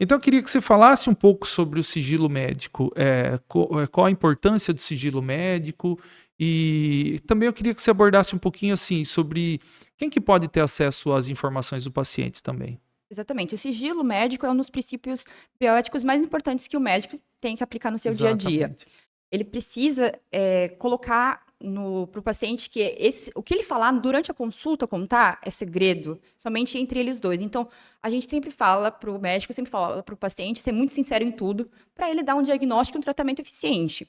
Então, eu queria que você falasse um pouco sobre o sigilo médico, qual a importância do sigilo médico, e também eu queria que você abordasse um pouquinho assim sobre quem que pode ter acesso às informações do paciente também. Exatamente. O sigilo médico é um dos princípios bioéticos mais importantes que o médico tem que aplicar no seu dia a dia. Exatamente. Ele precisa colocar para o paciente que o que ele falar durante a consulta, contar, é segredo, somente entre eles dois. Então, a gente sempre fala para o médico, sempre fala para o paciente ser muito sincero em tudo, para ele dar um diagnóstico e um tratamento eficiente.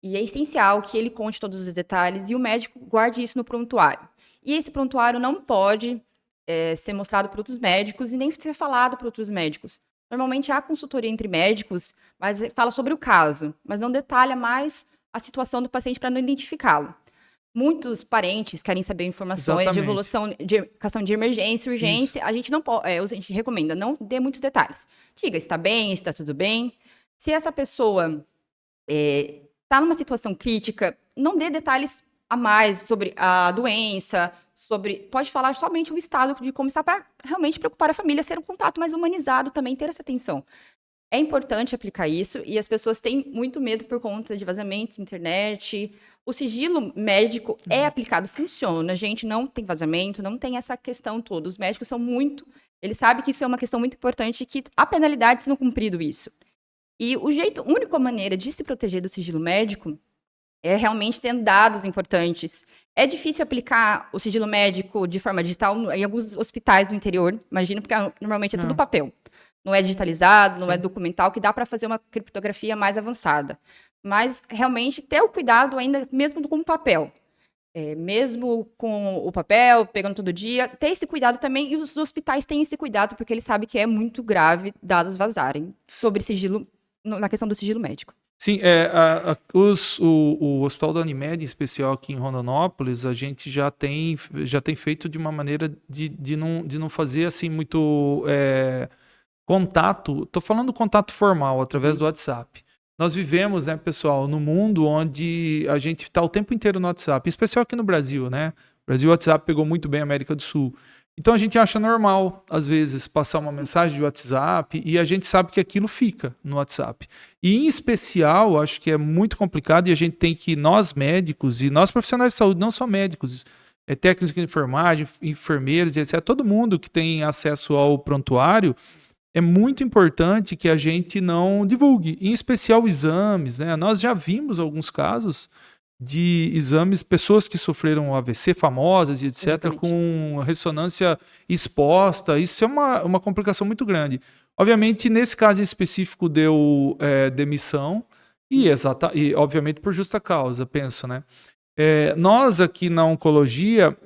E é essencial que ele conte todos os detalhes e o médico guarde isso no prontuário. E esse prontuário não pode ser mostrado para outros médicos e nem ser falado para outros médicos. Normalmente há consultoria entre médicos, mas fala sobre o caso, mas não detalha mais a situação do paciente para não identificá-lo. Muitos parentes querem saber informações de Exatamente. evolução de questão de emergência, Isso. urgência. A gente não pode, a gente recomenda não dê muitos detalhes. Diga se está bem, se está tudo bem. Se essa pessoa está numa situação crítica, não dê detalhes a mais sobre a doença, pode falar somente o estado de como está para realmente preocupar a família, ser um contato mais humanizado também, ter essa atenção. É importante aplicar isso e as pessoas têm muito medo por conta de vazamentos, internet. O sigilo médico é aplicado, funciona. A gente não tem vazamento, não tem essa questão toda. Os médicos são muito. Eles sabem que isso é uma questão muito importante e que há penalidade se não cumprido isso. E a única maneira de se proteger do sigilo médico é realmente tendo dados importantes. É difícil aplicar o sigilo médico de forma digital em alguns hospitais do interior, imagino, porque normalmente é tudo Ah, papel. Não é digitalizado, não é sim. documental, que dá para fazer uma criptografia mais avançada. Mas realmente ter o cuidado ainda mesmo com o papel. Mesmo com o papel, pegando todo dia, ter esse cuidado também, e os hospitais têm esse cuidado, porque eles sabem que é muito grave dados vazarem sobre sigilo, na questão do sigilo médico. Sim, o Hospital da Unimed, em especial aqui em Rondonópolis, a gente já tem feito de uma maneira de não fazer assim muito contato. Estou falando contato formal, através do WhatsApp. Nós vivemos, né, pessoal, num mundo onde a gente está o tempo inteiro no WhatsApp, em especial aqui no Brasil, né? O Brasil, o WhatsApp pegou muito bem a América do Sul. Então a gente acha normal, às vezes, passar uma mensagem de WhatsApp e a gente sabe que aquilo fica no WhatsApp. E em especial, acho que é muito complicado e a gente tem que, nós médicos e nós profissionais de saúde, não só médicos, técnicos de enfermagem, enfermeiros, etc., todo mundo que tem acesso ao prontuário, é muito importante que a gente não divulgue, em especial exames, né? Nós já vimos alguns casos de exames, pessoas que sofreram AVC famosas e etc., Exatamente. com ressonância exposta. Isso é uma complicação muito grande. Obviamente, nesse caso em específico, deu demissão, e obviamente por justa causa, penso, né? Nós aqui na oncologia,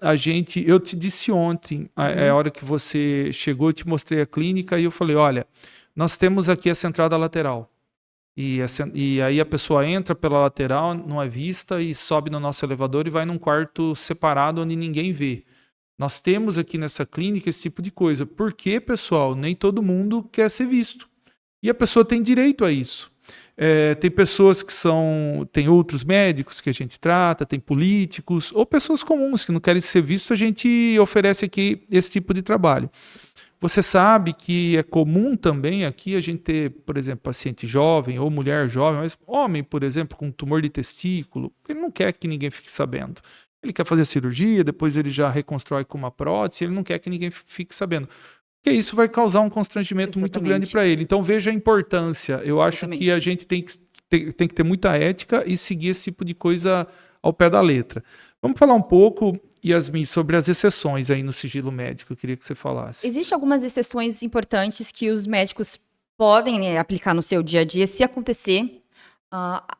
eu te disse ontem, a Uhum. hora que você chegou, eu te mostrei a clínica e eu falei, olha, nós temos aqui essa entrada lateral. E aí a pessoa entra pela lateral, não é vista, e sobe no nosso elevador e vai num quarto separado onde ninguém vê. Nós temos aqui nessa clínica esse tipo de coisa. Porque, pessoal, nem todo mundo quer ser visto. E a pessoa tem direito a isso. Tem pessoas que tem outros médicos que a gente trata, tem políticos, ou pessoas comuns que não querem ser vistos, a gente oferece aqui esse tipo de trabalho. Você sabe que é comum também aqui a gente ter, por exemplo, paciente jovem ou mulher jovem, mas homem, por exemplo, com tumor de testículo, ele não quer que ninguém fique sabendo. Ele quer fazer a cirurgia, depois ele já reconstrói com uma prótese, ele não quer que ninguém fique sabendo. Porque isso vai causar um constrangimento muito grande Exatamente. para ele. Então veja a importância. Eu acho que a Exatamente. gente tem que ter muita ética e seguir esse tipo de coisa ao pé da letra. Vamos falar um pouco, Yasmin, sobre as exceções aí no sigilo médico. Eu queria que você falasse. Existem algumas exceções importantes que os médicos podem, né, aplicar no seu dia a dia, se acontecer.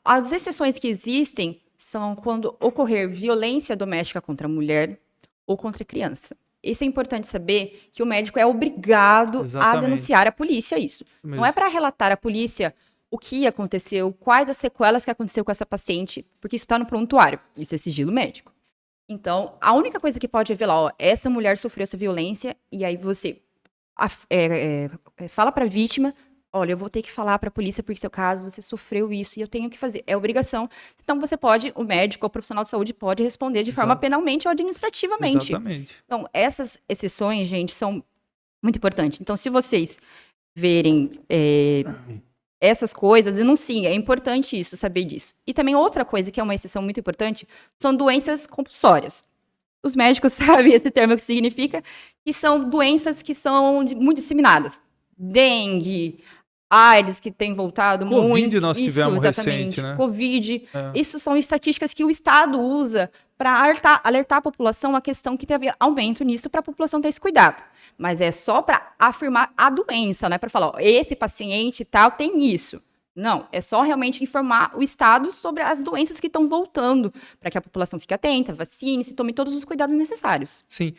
As exceções que existem são quando ocorrer violência doméstica contra a mulher ou contra a criança. Isso é importante saber que o médico é obrigado a Exatamente. denunciar à polícia isso. Isso Não é mesmo. para relatar à polícia o que aconteceu, quais as sequelas que aconteceu com essa paciente, porque isso está no prontuário. Isso é sigilo médico. Então, a única coisa que pode revelar, ó, essa mulher sofreu essa violência, e aí você fala para a vítima, olha, eu vou ter que falar para a polícia porque seu caso, você sofreu isso e eu tenho que fazer. É obrigação. Então, o médico ou o profissional de saúde pode responder de forma Exa penalmente ou administrativamente. exatamente. Então, essas exceções, gente, são muito importantes. Então, se vocês verem essas coisas, e não, sim, é importante isso, saber disso. E também outra coisa que é uma exceção muito importante, são doenças compulsórias. Os médicos sabem esse termo que significa, que são doenças que são muito disseminadas. Dengue, AIDS, que tem voltado muito. Covid nós tivemos exatamente, recente, né? Covid. Isso são estatísticas que o Estado usa para alertar a população a questão que teve aumento nisso para a população ter esse cuidado. Mas é só para afirmar a doença, né? Para falar, ó, esse paciente tal tem isso. Não, é só realmente informar o Estado sobre as doenças que estão voltando, para que a população fique atenta, vacine, se tome todos os cuidados necessários. Sim,